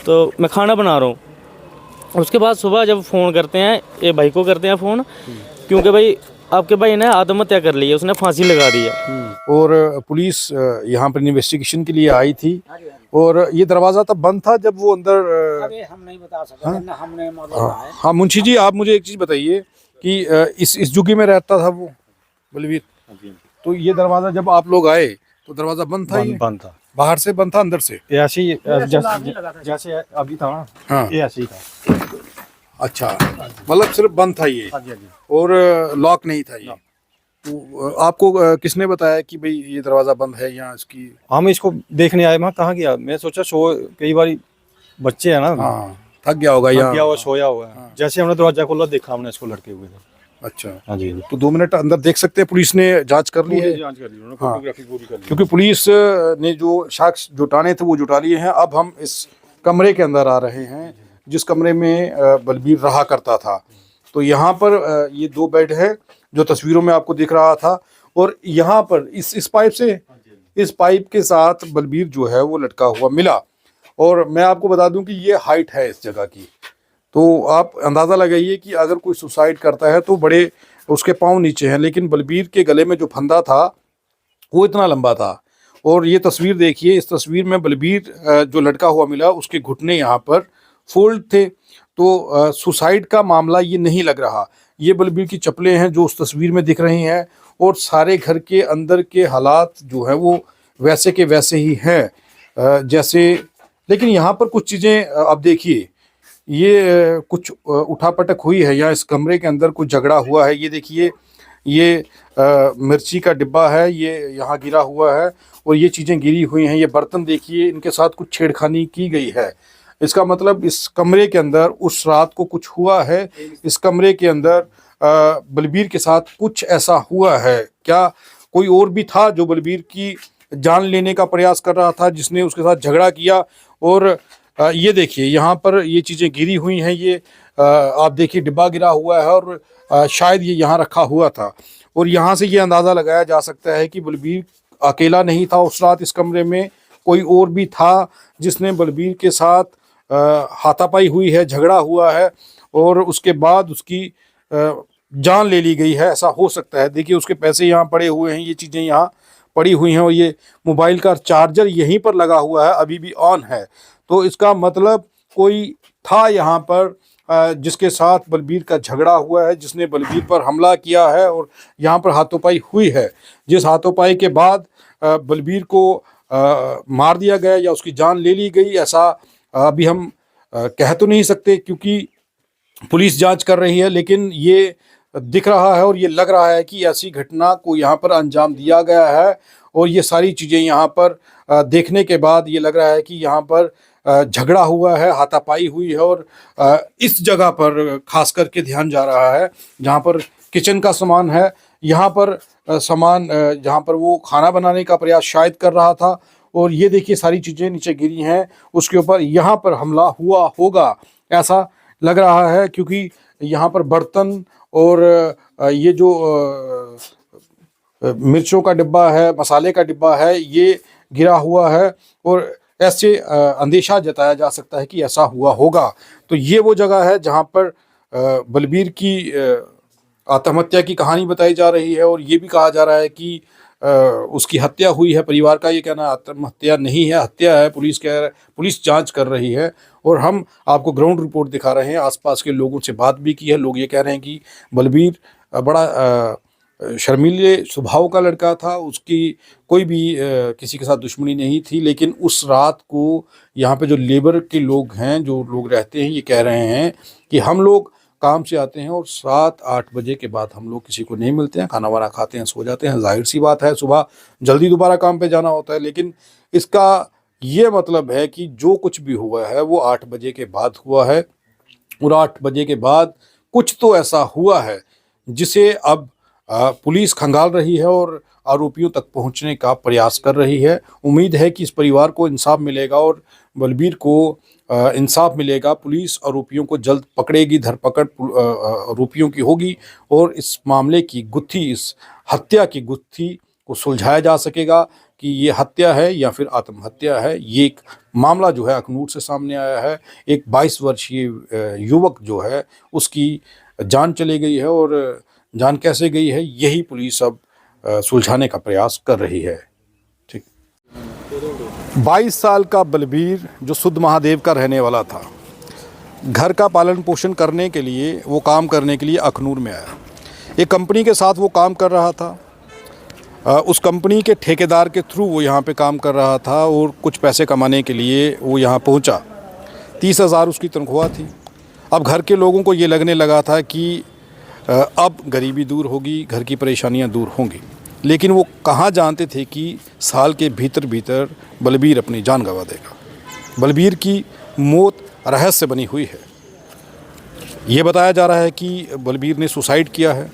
तो मैं खाना बना रहा हूँ। उसके बाद सुबह जब फ़ोन करते हैं, ये भाई को करते हैं फ़ोन, क्योंकि भाई आपके भाई ने आत्महत्या कर ली है, उसने फांसी लगा दी है। और पुलिस यहाँ पर इन्वेस्टिगेशन के लिए आई थी और ये दरवाज़ा तब बंद था जब वो अंदर अरे हम नहीं बता सकते ना, हमने मौजूद है। हाँ मुंशी जी, आप मुझे एक चीज़ बताइए कि इस झुग्गी में रहता था वो बलवीर, तो ये दरवाज़ा जब आप लोग आए तो दरवाज़ा बंद था? ये बंद था, बाहर से बंद था, अंदर से? ऐसे ही जैसे अभी था ना, हाँ ये ऐसे ही था। अच्छा, मतलब सिर्फ बंद था ये हाँ जी, हाँ जी। और लॉक नहीं था ये? तो आपको किसने बताया कि भाई ये दरवाज़ा बंद है यहाँ इसकी? हम इसको देखने आए, मैं कहाँ गया, मैं सोचा सो, कई बार बच्चे है ना, हाँ, थक गया होगा थक यहाँ। गया हुआ, सोया हुआ है। जैसे हमने दरवाजा खोला, देखा हमने इसको लटके हुए थे। अच्छा, हाँ जी, तो 2 मिनट अंदर देख सकते हैं? पुलिस ने जांच कर ली है? जांच कर ली उन्होंने, हाँ। फोटोग्राफी पूरी कर ली। क्योंकि पुलिस ने जो साक्ष्य जुटाने थे वो जुटा लिए हैं। अब हम इस कमरे के अंदर आ रहे हैं जिस कमरे में बलबीर रहा करता था। तो यहाँ पर ये 2 बेड है जो तस्वीरों में आपको दिख रहा था, और यहाँ पर इस पाइप से, इस पाइप के साथ बलबीर जो है वो लटका हुआ मिला। और मैं आपको बता दूं कि ये हाइट है इस जगह की, तो आप अंदाज़ा लगाइए कि अगर कोई सुसाइड करता है तो बड़े उसके पाँव नीचे हैं, लेकिन बलबीर के गले में जो फंदा था वो इतना लंबा था। और ये तस्वीर देखिए, इस तस्वीर में बलबीर जो लटका हुआ मिला उसके घुटने यहाँ पर फोल्ड थे। तो सुसाइड का मामला ये नहीं लग रहा। ये बलबीर की चप्पलें हैं जो उस तस्वीर में दिख रही हैं, और सारे घर के अंदर के हालात जो हैं वो वैसे के वैसे ही हैं जैसे। लेकिन यहाँ पर कुछ चीज़ें आप देखिए, ये कुछ उठापटक हुई है, या इस कमरे के अंदर कुछ झगड़ा हुआ है। ये देखिए, ये मिर्ची का डिब्बा है, ये यहाँ गिरा हुआ है, और ये चीज़ें गिरी हुई हैं। ये बर्तन देखिए, इनके साथ कुछ छेड़खानी की गई है। इसका मतलब इस कमरे के अंदर उस रात को कुछ हुआ है। इस कमरे के अंदर बलबीर के साथ कुछ ऐसा हुआ है। क्या कोई और भी था जो बलबीर की जान लेने का प्रयास कर रहा था, जिसने उसके साथ झगड़ा किया? और ये देखिए, यहाँ पर ये चीज़ें गिरी हुई हैं। ये आप देखिए, डिब्बा गिरा हुआ है, और शायद ये यहाँ रखा हुआ था। और यहाँ से ये अंदाज़ा लगाया जा सकता है कि बलबीर अकेला नहीं था उस रात इस कमरे में, कोई और भी था जिसने बलबीर के साथ हाथापाई हुई है, झगड़ा हुआ है, और उसके बाद उसकी जान ले ली गई है। ऐसा हो सकता है। देखिए, उसके पैसे यहाँ पड़े हुए हैं, ये चीज़ें यहाँ पड़ी हुई हैं, और ये मोबाइल का चार्जर यहीं पर लगा हुआ है, अभी भी ऑन है। तो इसका मतलब कोई था यहाँ पर जिसके साथ बलबीर का झगड़ा हुआ है, जिसने बलबीर पर हमला किया है, और यहाँ पर हाथोपाई हुई है। जिस हाथोपाई के बाद बलबीर को मार दिया गया या उसकी जान ले ली गई, ऐसा अभी हम कह तो नहीं सकते, क्योंकि पुलिस जांच कर रही है। लेकिन ये दिख रहा है और ये लग रहा है कि ऐसी घटना को यहाँ पर अंजाम दिया गया है। और ये सारी चीज़ें यहाँ पर देखने के बाद ये लग रहा है कि यहाँ पर झगड़ा हुआ है, हाथापाई हुई है, और इस जगह पर खास करके ध्यान जा रहा है जहाँ पर किचन का सामान है। यहाँ पर सामान जहाँ पर वो खाना बनाने का प्रयास शायद कर रहा था। और ये देखिए, सारी चीज़ें नीचे गिरी हैं, उसके ऊपर यहाँ पर हमला हुआ होगा ऐसा लग रहा है, क्योंकि यहाँ पर बर्तन और ये जो मिर्चों का डिब्बा है, मसाले का डिब्बा है, ये गिरा हुआ है, और ऐसे अंदेशा जताया जा सकता है कि ऐसा हुआ होगा। तो ये वो जगह है जहाँ पर बलबीर की आत्महत्या की कहानी बताई जा रही है, और ये भी कहा जा रहा है कि उसकी हत्या हुई है। परिवार का ये कहना आत्महत्या नहीं है, हत्या है। पुलिस जांच कर रही है, और हम आपको ग्राउंड रिपोर्ट दिखा रहे हैं। आसपास के लोगों से बात भी की है। लोग ये कह रहे हैं कि बलबीर बड़ा शर्मीले स्वभाव का लड़का था, उसकी कोई भी किसी के साथ दुश्मनी नहीं थी। लेकिन उस रात को यहाँ पे जो लेबर के लोग हैं, जो लोग रहते हैं, ये कह रहे हैं कि हम लोग काम से आते हैं और 7-8 बजे के बाद हम लोग किसी को नहीं मिलते हैं, खाना वाना खाते हैं, सो जाते हैं। जाहिर सी बात है, सुबह जल्दी दोबारा काम पे जाना होता है। लेकिन इसका ये मतलब है कि जो कुछ भी हुआ है वो 8 बजे के बाद हुआ है, और 8 बजे के बाद कुछ तो ऐसा हुआ है जिसे अब पुलिस खंगाल रही है और आरोपियों तक पहुंचने का प्रयास कर रही है। उम्मीद है कि इस परिवार को इंसाफ मिलेगा और बलबीर को इंसाफ मिलेगा। पुलिस आरोपियों को जल्द पकड़ेगी, धरपकड़ आरोपियों की होगी, और इस मामले की गुत्थी, इस हत्या की गुत्थी को सुलझाया जा सकेगा कि ये हत्या है या फिर आत्महत्या है। ये एक मामला जो है अखनूर से सामने आया है। एक 22 वर्षीय युवक जो है उसकी जान चली गई है और जान कैसे गई है यही पुलिस अब सुलझाने का प्रयास कर रही है। ठीक। 22 साल का बलबीर जो सुध महादेव का रहने वाला था, घर का पालन पोषण करने के लिए वो काम करने के लिए अखनूर में आया। एक कंपनी के साथ वो काम कर रहा था। उस कंपनी के ठेकेदार के थ्रू वो यहाँ पे काम कर रहा था और कुछ पैसे कमाने के लिए वो यहाँ पहुँचा। 30,000 उसकी तनख्वाह थी। अब घर के लोगों को ये लगने लगा था कि अब गरीबी दूर होगी, घर की परेशानियाँ दूर होंगी, लेकिन वो कहाँ जानते थे कि साल के भीतर भीतर बलबीर अपनी जान गंवा देगा। बलबीर की मौत रहस्य बनी हुई है। ये बताया जा रहा है कि बलबीर ने सुसाइड किया है,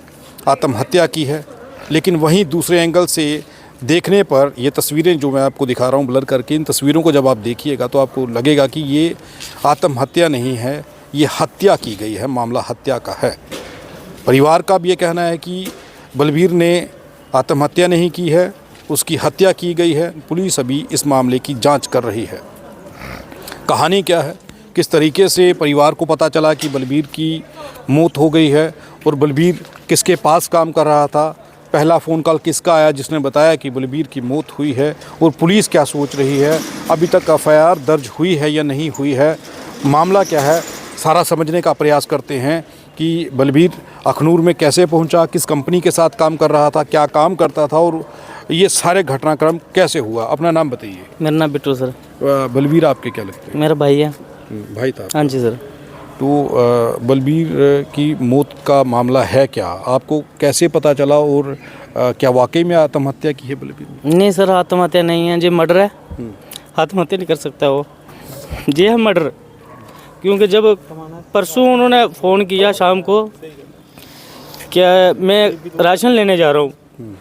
आत्महत्या की है, लेकिन वहीं दूसरे एंगल से देखने पर ये तस्वीरें जो मैं आपको दिखा रहा हूँ ब्लर करके, इन तस्वीरों को जब आप देखिएगा तो आपको लगेगा कि ये आत्महत्या नहीं है, ये हत्या की गई है, मामला हत्या का है। परिवार का भी ये कहना है कि बलबीर ने आत्महत्या नहीं की है, उसकी हत्या की गई है। पुलिस अभी इस मामले की जांच कर रही है। कहानी क्या है, किस तरीके से परिवार को पता चला कि बलबीर की मौत हो गई है और बलबीर किसके पास काम कर रहा था, पहला फ़ोन कॉल किसका आया जिसने बताया कि बलबीर की मौत हुई है, और पुलिस क्या सोच रही है, अभी तक एफआईआर दर्ज हुई है या नहीं हुई है, मामला क्या है, सारा समझने का प्रयास करते हैं कि बलबीर अखनूर में कैसे पहुंचा, किस कंपनी के साथ काम कर रहा था, क्या काम करता था और ये सारे घटनाक्रम कैसे हुआ। अपना नाम बताइए। मेरा नाम बिट्टू सर। बलबीर आपके क्या लगते हैं? मेरा भाई है। भाई था? हाँ जी सर। तो बलबीर की मौत का मामला है क्या, आपको कैसे पता चला और क्या वाकई में आत्महत्या की है बलबीर? नहीं सर, आत्महत्या नहीं है, जी मर्डर है। आत्महत्या नहीं कर सकता वो, जी है मर्डर। क्योंकि जब परसों उन्होंने फ़ोन किया शाम को, क्या मैं राशन लेने जा रहा हूँ,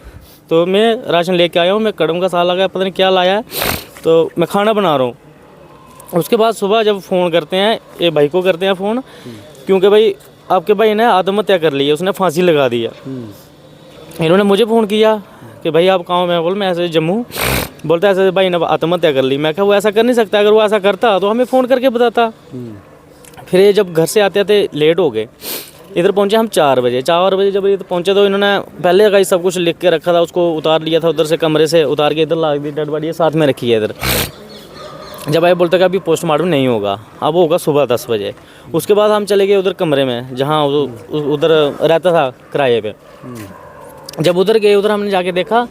तो मैं राशन लेके आया हूँ, मैं कड़म का साल लगा, पता नहीं क्या लाया है, तो मैं खाना बना रहा हूँ। उसके बाद सुबह जब फ़ोन करते हैं, ये भाई को करते हैं फ़ोन, क्योंकि भाई आपके भाई ने आत्महत्या कर ली है, उसने फांसी लगा दिया। इन्होंने मुझे फ़ोन किया कि भाई आप कहाँ? मैं बोल मैं ऐसे जम्मू। बोलता है ऐसे भाई ने आत्महत्या कर ली। मैं कहा वो ऐसा कर नहीं सकता, अगर वो ऐसा करता तो हमें फ़ोन करके बताता। फिर ये जब घर से आते आते लेट हो गए, इधर पहुंचे हम 4 बजे। 4 बजे जब इधर पहुंचे तो इन्होंने पहले का ही सब कुछ लिख के रखा था, उसको उतार लिया था, उधर से कमरे से उतार के इधर ला दी, डेड बॉडी साथ में रखी है इधर। जब आए बोलते कि अभी पोस्टमार्टम नहीं होगा, अब होगा सुबह 10 बजे। उसके बाद हम चले गए उधर कमरे में जहाँ उधर रहता था किराए पे। जब उधर गए, उधर हमने जाके देखा,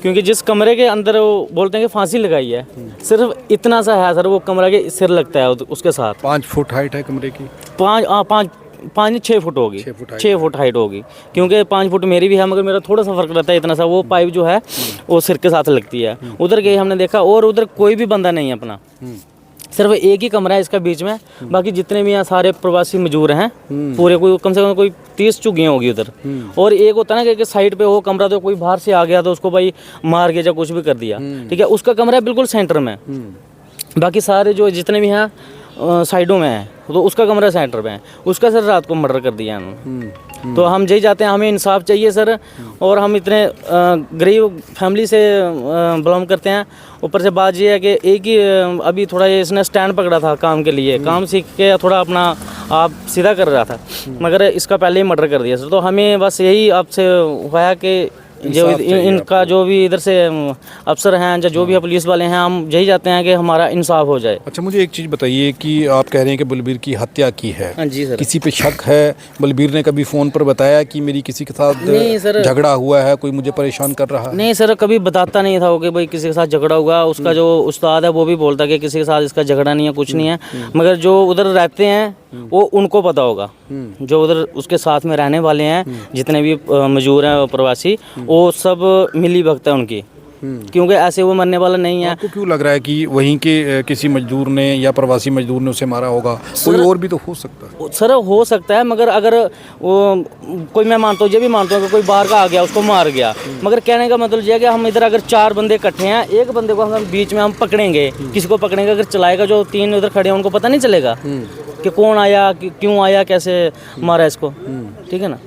क्योंकि जिस कमरे के अंदर वो बोलते हैं कि फांसी लगाई है, सिर्फ इतना सा है सर, वो कमरा के सिर लगता है उसके साथ। 5 फुट हाइट है कमरे की? 6 फुट होगी, 6 फुट हाइट होगी, क्योंकि 5 फुट मेरी भी है, मगर मेरा थोड़ा सा फर्क रहता है, इतना सा। वो पाइप जो है वो सिर के साथ लगती है। उधर गए, हमने देखा, और उधर कोई भी बंदा नहीं है अपना, सिर्फ एक ही कमरा है इसका बीच में। बाकी जितने भी यहाँ सारे प्रवासी मजदूर हैं पूरे, कोई कम से कम कोई 30 चुगियाँ होगी उधर। और एक होता है ना कि साइड पे हो कमरा, तो कोई बाहर से आ गया तो उसको भाई मार के या कुछ भी कर दिया, ठीक है। उसका कमरा है बिल्कुल सेंटर में। बाकी सारे जो जितने भी हैं साइडों में है, तो उसका कमरा सेंटर में है। उसका सर रात को मर्डर कर दिया उन्होंने। तो हम यही चाहते हैं, हमें इंसाफ चाहिए सर। और हम इतने गरीब फैमिली से बिलोंग करते हैं। ऊपर से बात ये है कि एक ही अभी थोड़ा ये इसने स्टैंड पकड़ा था काम के लिए, काम सीख के थोड़ा अपना आप सीधा कर रहा था, मगर इसका पहले ही मर्डर कर दिया सर। तो हमें बस यही आपसे हुआ कि जो इनका जो भी इधर से अफसर हैं या जो भी पुलिस वाले हैं, हम यही चाहते हैं कि हमारा इंसाफ हो जाए। अच्छा, मुझे एक चीज़ बताइए कि आप कह रहे हैं कि बलबीर की हत्या की है। हाँ जी सर। किसी पे शक है? बलबीर ने कभी फ़ोन पर बताया कि मेरी किसी के साथ झगड़ा हुआ है, कोई मुझे परेशान कर रहा है? नहीं सर, कभी बताता नहीं था वो कि भाई किसी के साथ झगड़ा हुआ। उसका जो उस्ताद है वो भी बोलता कि किसी के साथ इसका झगड़ा नहीं है, कुछ नहीं है। मगर जो उधर रहते हैं वो उनको पता होगा, जो उधर उसके साथ में रहने वाले हैं, जितने भी मजदूर हैं प्रवासी, वो सब मिली भगत है उनकी, क्योंकि ऐसे वो मरने वाला नहीं है। आपको क्यों लग रहा है कि वहीं के किसी मजदूर ने या प्रवासी मजदूर ने उसे मारा होगा? कोई और भी तो हो सकता है सर, हो सकता है। मगर अगर वो कोई, मैं मानता हूँ, ये भी मानता हूँ कि कोई बाहर का आ गया उसको मार गया, मगर कहने का मतलब ये है कि हम इधर अगर 4 बंदे इकट्ठे हैं, एक बंदे को हम बीच में हम पकड़ेंगे, किसी को पकड़ेंगे, अगर चलाएगा, जो 3 उधर खड़े हैं उनको पता नहीं चलेगा कि कौन आया, क्यों आया, कैसे मारा इसको, ठीक है ना।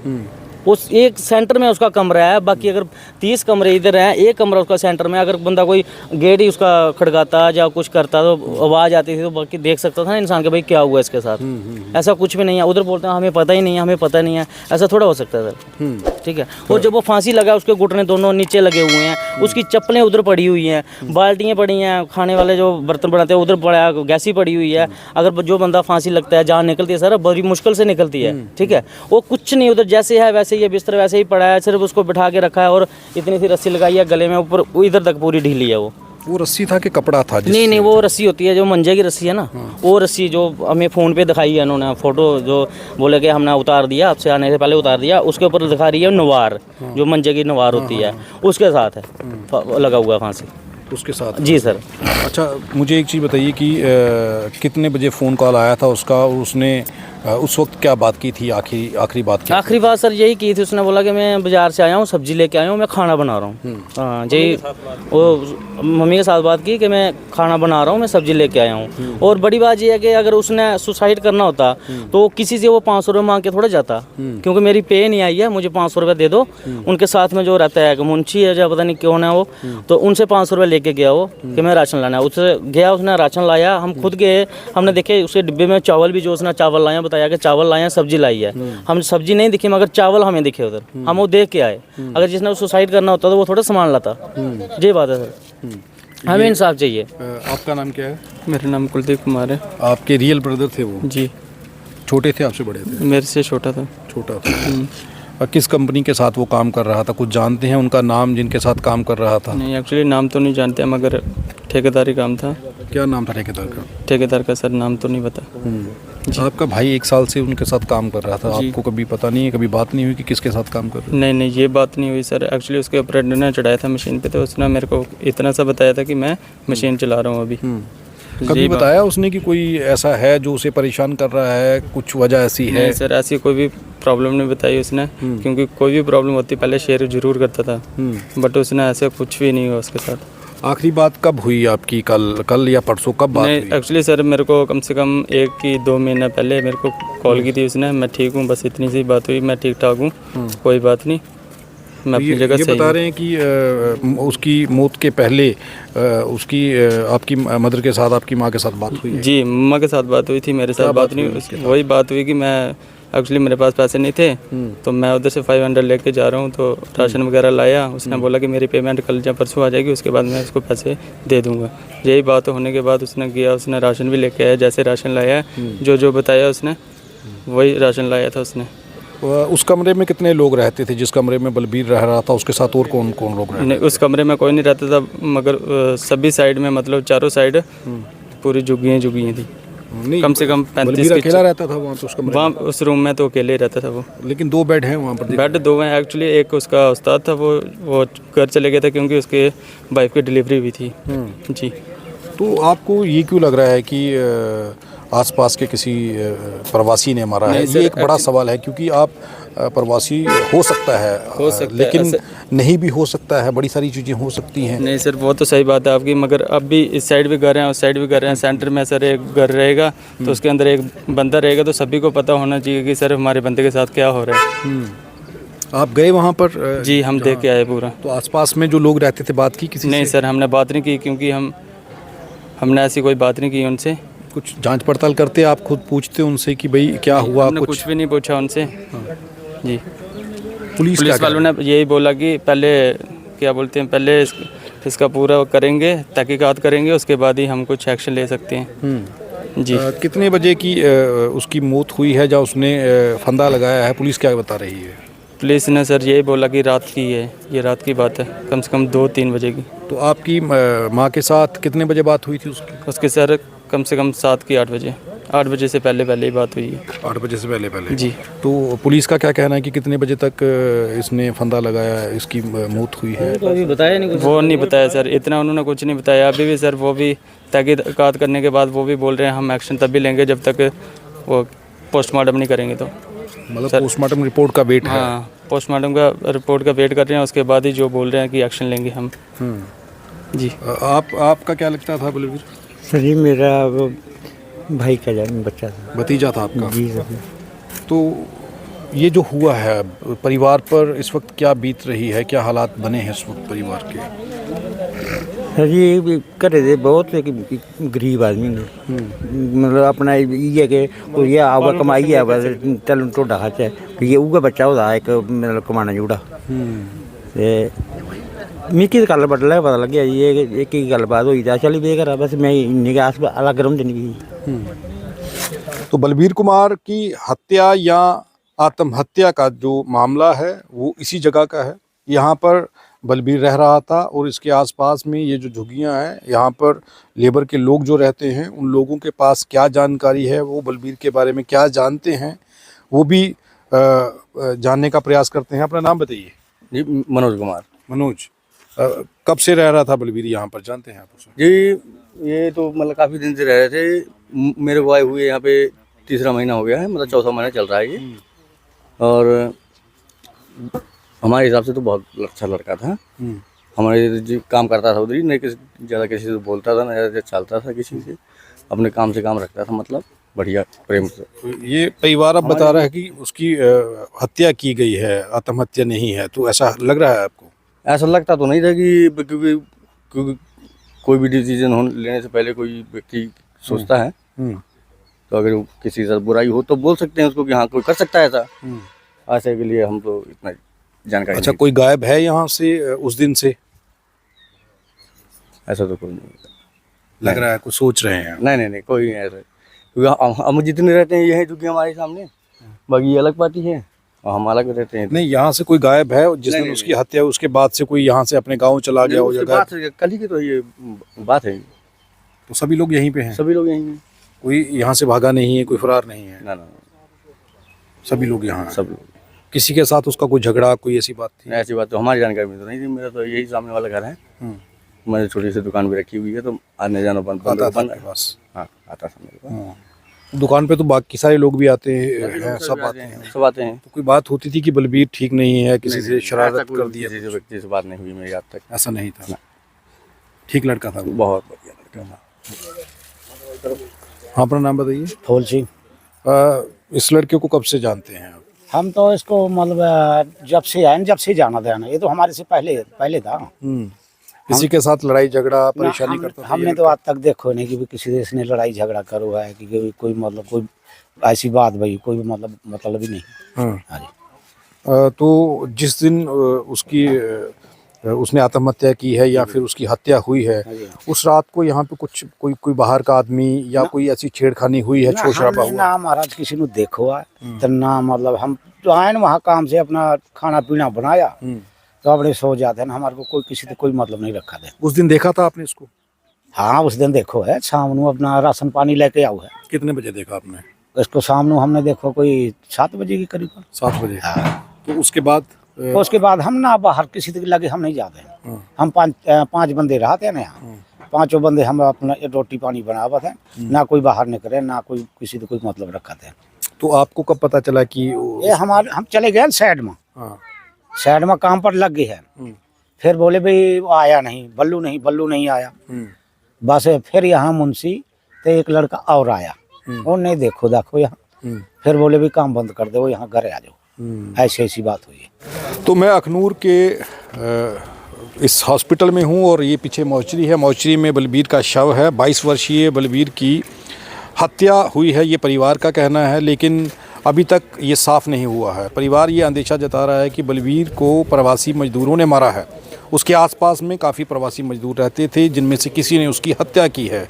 उस एक सेंटर में उसका कमरा है, बाकी अगर 30 कमरे इधर हैं, एक कमरा उसका सेंटर में, अगर बंदा कोई गेट ही उसका खड़काता या कुछ करता तो आवाज़ आती थी तो बाकी देख सकता था ना इंसान के भाई क्या हुआ इसके साथ। ऐसा कुछ भी नहीं है। उधर बोलते हैं हमें पता ही नहीं है, हमें पता नहीं है, ऐसा थोड़ा हो सकता है सर। ठीक है। और जब वो फांसी लगा उसके घुटने दोनों नीचे लगे हुए हैं, उसकी चप्पलें उधर पड़ी हुई हैं, बाल्टियाँ पड़ी हैं, खाने वाले जो बर्तन बनाते हैं उधर पड़ा है, गैसी पड़ी हुई है। अगर जो बंदा फांसी लगता है जान निकलती है सर, बड़ी मुश्किल से निकलती है। ठीक है। वो कुछ नहीं, उधर जैसे है वैसे ही है, बिस्तर वैसे ही पड़ा है, सिर्फ उसको बिठा के रखा है और इतनी सी रस्सी लगाई है गले में, ऊपर इधर तक पूरी ढीली है। वो रस्सी था कि कपड़ा था? नहीं, वो रस्सी होती है जो मंजे की रस्सी है ना, वो रस्सी जो हमें फ़ोन पे दिखाई है उन्होंने, फ़ोटो जो बोले कि हमने उतार दिया, आपसे आने से पहले उतार दिया, उसके ऊपर दिखा रही है नवार, जो मंजे की नवार होती है, उसके साथ है लगा हुआ फांसी, उसके साथ। जी सर। अच्छा, मुझे एक चीज़ बताइए कि कितने बजे फ़ोन कॉल आया था उसका, और उसने उस वक्त क्या बात की थी? आखिरी बात क्या? आखिरी बात सर यही की थी, उसने बोला कि मैं बाज़ार से आया हूँ, सब्जी लेके आया हूँ, मैं खाना बना रहा हूँ। हाँ जी, वो मम्मी के साथ बात की कि मैं खाना बना रहा हूँ, मैं सब्जी लेके आया हूँ। और बड़ी बात यह है कि अगर उसने सुसाइड करना होता तो किसी से वो 500 रुपये मांग के थोड़ा जाता, क्योंकि मेरी पे नहीं आई है, मुझे 500 रुपये दे दो। उनके साथ में जो रहता है मुंशी है या पता नहीं क्यों है वो, तो उनसे 500 रुपये लेके गया वो कि मैं राशन लाना है। उससे गया, उसने राशन लाया, हम खुद गए, हमने देखे उसके डिब्बे में चावल भी, जो उसने चावल लाया, बताया कि चावल लाए, सब्जी लाई है। हम सब्जी नहीं दिखी मगर चावल हमें दिखे उधर, हम वो देख के आए। अगर जिसने सुसाइड करना होता तो वो थोड़ा सामान लाता। ये बात है सर, हमें इंसाफ चाहिए। आपका नाम क्या है? मेरा नाम कुलदीप कुमार है। आपके रियल ब्रदर थे वो? जी। छोटे थे आपसे बड़े थे? मेरे से छोटा था। छोटा था। किस कंपनी के साथ वो काम कर रहा था? कुछ जानते हैं उनका नाम जिनके साथ काम कर रहा था? नहीं, एक्चुअली नाम तो नहीं जानते मगर ठेकेदारी काम था। क्या नाम था ठेकेदार का? ठेकेदार का सर नाम तो नहीं पता। आपका भाई 1 साल से उनके साथ काम कर रहा था, आपको कभी पता नहीं है, कभी बात नहीं हुई कि किसके साथ काम कर रहा है? नहीं, ये बात नहीं हुई सर। एक्चुअली उसके ऑपरेटर ने चढ़ाया था मशीन पे, तो उसने मेरे को इतना सा बताया था कि मैं मशीन चला रहा हूँ अभी। कभी बताया उसने कि कोई ऐसा है जो उसे परेशान कर रहा है, कुछ वजह ऐसी है? नहीं सर, ऐसी कोई भी प्रॉब्लम नहीं बताई उसने, क्योंकि कोई भी प्रॉब्लम होती पहले शेयर जरूर करता था, बट उसने ऐसे कुछ भी नहीं हुआ उसके साथ। आखिरी बात कब हुई आपकी? कल या परसों कब बात हुई? एक्चुअली सर मेरे को कम से कम 1 की 2 महीना पहले मेरे को कॉल की थी उसने, मैं ठीक हूँ, बस इतनी सी बात हुई, मैं ठीक ठाक हूँ, कोई बात नहीं, मैं अपनी जगह सही हूँ। बता रहे हैं कि उसकी मौत के पहले उसकी आपकी मदर के साथ, आपकी माँ के साथ बात हुई है? जी, मम्मा के साथ बात हुई थी, मेरे साथ बात नहीं हुई। वही बात हुई कि मैं एक्चुअली मेरे पास पैसे नहीं थे, तो मैं उधर से 500 लेके जा रहा हूँ, तो राशन वगैरह लाया। उसने बोला कि मेरी पेमेंट कल या परसों आ जाएगी, उसके बाद मैं उसको पैसे दे दूँगा। यही बात होने के बाद उसने गया, उसने राशन भी लेके आया, जैसे राशन लाया जो बताया उसने वही राशन लाया था उसने। उस कमरे में कितने लोग रहते थे? जिस कमरे में बलबीर रह रहा था उसके साथ और कौन कौन लोग रहते? नहीं, उस कमरे में कोई नहीं रहता था, मगर सभी साइड में, मतलब चारों साइड पूरी झुग्गियाँ थी। नहीं, कम से कम 35 अकेला रहता था वहाँ पे? उस कमरे वहाँ उस रूम में तो अकेले ही रहता था वो। लेकिन 2 बेड हैं वहाँ पर? बेड 2 हैं एक्चुअली। एक उसका उस्ताद था, वो घर चले गया था क्योंकि उसके वाइफ की डिलीवरी हुई थी। जी। तो आपको ये क्यों लग रहा है कि आसपास के किसी प्रवासी ने मारा है? ये एक बड़ा सवाल है, क्योंकि आप प्रवासी हो सकता है, लेकिन नहीं भी हो सकता है, बड़ी सारी चीज़ें हो सकती हैं। नहीं सर, वो तो सही बात है आपकी, मगर अब भी इस साइड भी घर हैं, उस साइड भी घर हैं। सेंटर में सर एक घर रहेगा तो उसके अंदर एक बंदा रहेगा, तो सभी को पता होना चाहिए कि सर हमारे बंदे के साथ क्या हो रहा है। आप गए वहाँ पर? जी, हम देख के आए पूरा। तो आसपास में जो लोग रहते थे, बात की किसी से? नहीं सर, हमने बात नहीं की, क्योंकि हमने ऐसी कोई बात नहीं की उनसे। कुछ जांच पड़ताल करते, आप खुद पूछते उनसे कि भाई क्या हुआ? कुछ भी नहीं पूछा उनसे। जी। पुलिस वालों ने यही बोला कि पहले क्या बोलते हैं, पहले इसका पूरा करेंगे, तहकीकात करेंगे, उसके बाद ही हम कुछ एक्शन ले सकते हैं। जी। कितने बजे की उसकी मौत हुई है, जब उसने फंदा लगाया है? पुलिस क्या बता रही है? पुलिस ने सर यही बोला कि रात की है, ये रात की बात है, कम से कम 2-3 बजे की। तो आपकी माँ के साथ कितने बजे बात हुई थी उसकी? उसके सर कम से कम 7 की 8 बजे, 8 बजे से पहले ही बात हुई है। 8 बजे से पहले? जी। तो पुलिस का क्या कहना है कि कितने बजे तक इसने फंदा लगाया, इसकी मौत हुई है? तो अभी बताया नहीं कुछ। वो नहीं बताया सर, इतना उन्होंने कुछ नहीं बताया अभी भी सर। वो भी तहकीकात करने के बाद वो भी बोल रहे हैं हम एक्शन तब भी लेंगे जब तक वो पोस्टमार्टम नहीं करेंगे। तो मतलब पोस्टमार्टम रिपोर्ट का वेट है? हाँ, पोस्टमार्टम का रिपोर्ट का वेट कर रहे हैं, उसके बाद ही जो बोल रहे हैं कि एक्शन लेंगे हम। जी। आपका क्या लगता था बलबीर? सर ये मेरा वो भाई का बच्चा था, भतीजा था आपका? जी सर। तो ये जो हुआ है परिवार पर इस वक्त क्या बीत रही है, क्या हालात बने हैं इस वक्त परिवार के? जी घरे दे बहुत गरीब आदमी ने मतलब अपना इ'यै कि कोई आवा कमाई आवा चल ढोडा खाचै ये उ'ऐ बच्चा ओह्दा इक मतलब कमाने जुड़ा ते मिकी ते कल बडलै पता लग्गेआ जी एह् की गल्लबात होई ते चली पे घरा बस मैं इन्नी गै अस अलग रौंह्दे नी। तो बलबीर कुमार की हत्या या आत्महत्या का जो मामला है वो इसी जगह का है। यहाँ पर बलबीर रह रहा था और इसके आसपास में ये जो झुग्गियाँ हैं यहाँ पर लेबर के लोग जो रहते हैं उन लोगों के पास क्या जानकारी है, वो बलबीर के बारे में क्या जानते हैं, वो भी जानने का प्रयास करते हैं। अपना नाम बताइए। जी मनोज कुमार। मनोज, कब से रह रहा था बलबीर यहाँ पर, जानते हैं आप उसे? जी ये तो मतलब काफ़ी दिन से रह रहे थे। मेरे को आए हुए यहाँ पे तीसरा महीना हो गया है, मतलब चौथा महीना चल रहा है ये। और हमारे हिसाब से तो बहुत अच्छा लड़का था। हमारे जी काम करता था उधर ही, नहीं ज़्यादा किसी से बोलता था, ना ज़्यादा चलता था किसी से, अपने काम से काम रखता था, मतलब बढ़िया प्रेम से। ये परिवार अब बता रहा है कि उसकी हत्या की गई है, आत्महत्या नहीं है, तो ऐसा लग रहा है आपको? ऐसा लगता तो नहीं था कि क्योंकि कोई भी डिसीजन लेने से पहले कोई व्यक्ति सोचता है, तो अगर किसी के साथ बुराई हो तो बोल सकते हैं उसको कि हाँ कोई कर सकता है ऐसा। ऐसे के लिए हम तो इतना जानकारी। अच्छा, कोई गायब है यहाँ से उस दिन से? ऐसा तो कोई नहीं लग रहा है, कुछ सोच रहे हैं? नहीं कोई नहीं ऐसा, क्योंकि हम जितने रहते हैं ये हैं क्योंकि हमारे सामने, बाकी ये अलग पार्टी है और हम अलग रहते हैं। नहीं, यहाँ से कोई गायब है जिस दिन उसकी हत्या है उसके बाद से कोई यहाँ से अपने गाँव चला गया हो? कल ही की तो ये बात है। तो सभी लोग यहीं पे हैं? सभी लोग यहीं हैं, कोई यहाँ से भागा नहीं है, कोई फरार नहीं है? ना सभी लोग यहाँ हैं। सब लोग। किसी के साथ उसका कोई झगड़ा, कोई ऐसी बात थी? ऐसी बात तो हमारी जानकारी में तो नहीं थी। मेरा तो यही सामने वाला घर है, मैंने छोटी सी दुकान भी रखी हुई है, तो आने जाना बंद आता था बंद। आपके पास? हाँ आता था मेरे पास। दुकान पे तो बाकी सारे लोग भी आते हैं, सब आते हैं? सब आते हैं। तो कोई बात होती थी कि बलबीर ठीक नहीं है, किसी से शरारत कर दिया? किसी व्यक्ति से बात नहीं हुई मेरी आज तक। ऐसा नहीं था, ठीक लड़का था? बहुत बढ़िया लड़का था। हाँ, अपना नाम बताइए। फूल सिंह। इस लड़के को कब से जानते हैं आप? हम तो इसको मतलब जब से आए जब से जाना था ना, ये तो हमारे से पहले था। किसी के साथ लड़ाई झगड़ा परेशानी करता था? हमने तो आज तक देखो नहीं कि किसी से इसने लड़ाई झगड़ा करो है कि कोई मतलब कोई ऐसी बात भाई कोई मतलब ही नहीं। हाँ जी। तो जिस दिन उसने आत्महत्या की है या फिर उसकी हत्या हुई है, उस रात को यहाँ पे कुछ कोई बाहर का आदमी या कोई ऐसी छेड़खानी हुई है, शोर शराबा हुआ? ना महाराज किसी ने देखो है तो ना, मतलब हम तो आए ना वहाँ काम से अपना खाना पीना बनाया तो अपने सो जाते हैं, हमारे को कोई किसी से कोई मतलब नहीं रखा था। उस दिन देखा था आपने इसको? हाँ उस दिन देखो है, शाम को अपना राशन पानी लेके आओ है। कितने बजे देखा आपने इसको? शाम को हमने देखो कोई 7 बजे के करीब। 7 बजे? हाँ। तो उसके बाद तो उसके बाद हम ना बाहर किसी के लगे हम नहीं जाते हैं। हम पांच बंदे रहते हैं ना यहाँ, पांचों बंदे हम अपना रोटी पानी बनावत हैं, ना कोई बाहर निकले, ना कोई किसी से कोई मतलब रखा थे। तो आपको कब पता चला कि ये हम चले गए साइड में। साइड में काम पर लग गए हैं, फिर बोले भाई आया नहीं, बल्लू नहीं आया। बस फिर यहाँ मुंशी तो एक लड़का और आया, उन्हें देखो यहाँ, फिर बोले भाई काम बंद कर दे, वो यहाँ घर आ जाओ। ऐसी बात हुई है। तो मैं अखनूर के इस हॉस्पिटल में हूँ और ये पीछे मोर्चरी है। मोर्चरी में बलबीर का शव है। 22 वर्षीय बलबीर की हत्या हुई है, ये परिवार का कहना है, लेकिन अभी तक ये साफ़ नहीं हुआ है। परिवार ये अंदेशा जता रहा है कि बलबीर को प्रवासी मजदूरों ने मारा है। उसके आसपास में काफ़ी प्रवासी मजदूर रहते थे जिनमें से किसी ने उसकी हत्या की है,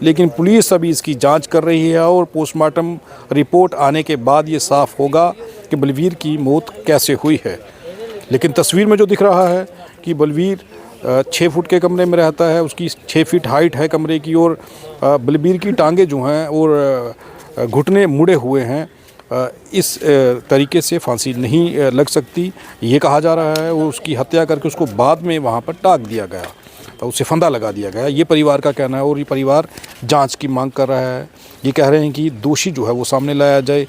लेकिन पुलिस अभी इसकी जांच कर रही है और पोस्टमार्टम रिपोर्ट आने के बाद ये साफ़ होगा कि बलबीर की मौत कैसे हुई है। लेकिन तस्वीर में जो दिख रहा है कि बलबीर 6 फुट के कमरे में रहता है, उसकी 6 फीट हाइट है कमरे की, और बलबीर की टांगें जो हैं और घुटने मुड़े हुए हैं। इस तरीके से फांसी नहीं लग सकती, ये कहा जा रहा है। और उसकी हत्या करके उसको बाद में वहाँ पर टाँग दिया गया, तो उसे फंदा लगा दिया गया, ये परिवार का कहना है। और ये परिवार जांच की मांग कर रहा है। ये कह रहे हैं कि दोषी जो है वो सामने लाया जाए,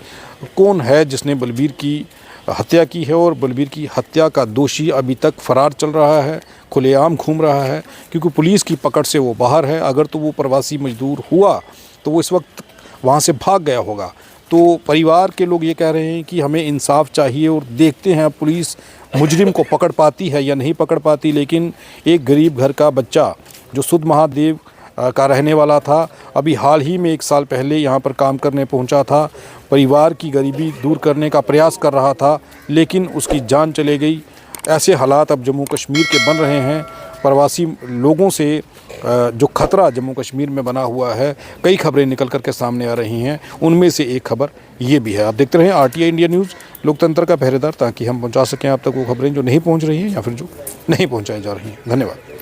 कौन है जिसने बलबीर की हत्या की है। और बलबीर की हत्या का दोषी अभी तक फरार चल रहा है, खुलेआम घूम रहा है, क्योंकि पुलिस की पकड़ से वो बाहर है। अगर तो वो प्रवासी मजदूर हुआ तो वो इस वक्त वहाँ से भाग गया होगा, तो परिवार के लोग ये कह रहे हैं कि हमें इंसाफ चाहिए और देखते हैं पुलिस मुजरिम को पकड़ पाती है या नहीं पकड़ पाती। लेकिन एक गरीब घर का बच्चा जो सुध महादेव का रहने वाला था, अभी हाल ही में 1 साल पहले यहाँ पर काम करने पहुँचा था, परिवार की गरीबी दूर करने का प्रयास कर रहा था, लेकिन उसकी जान चले गई। ऐसे हालात अब जम्मू कश्मीर के बन रहे हैं। प्रवासी लोगों से जो खतरा जम्मू कश्मीर में बना हुआ है, कई खबरें निकल कर के सामने आ रही हैं, उनमें से एक खबर ये भी है। आप देखते रहें RTI इंडिया न्यूज़, लोकतंत्र का पहरेदार, ताकि हम पहुंचा सकें आप तक वो खबरें जो नहीं पहुंच रही हैं या फिर जो नहीं पहुंचाई जा रही हैं। धन्यवाद।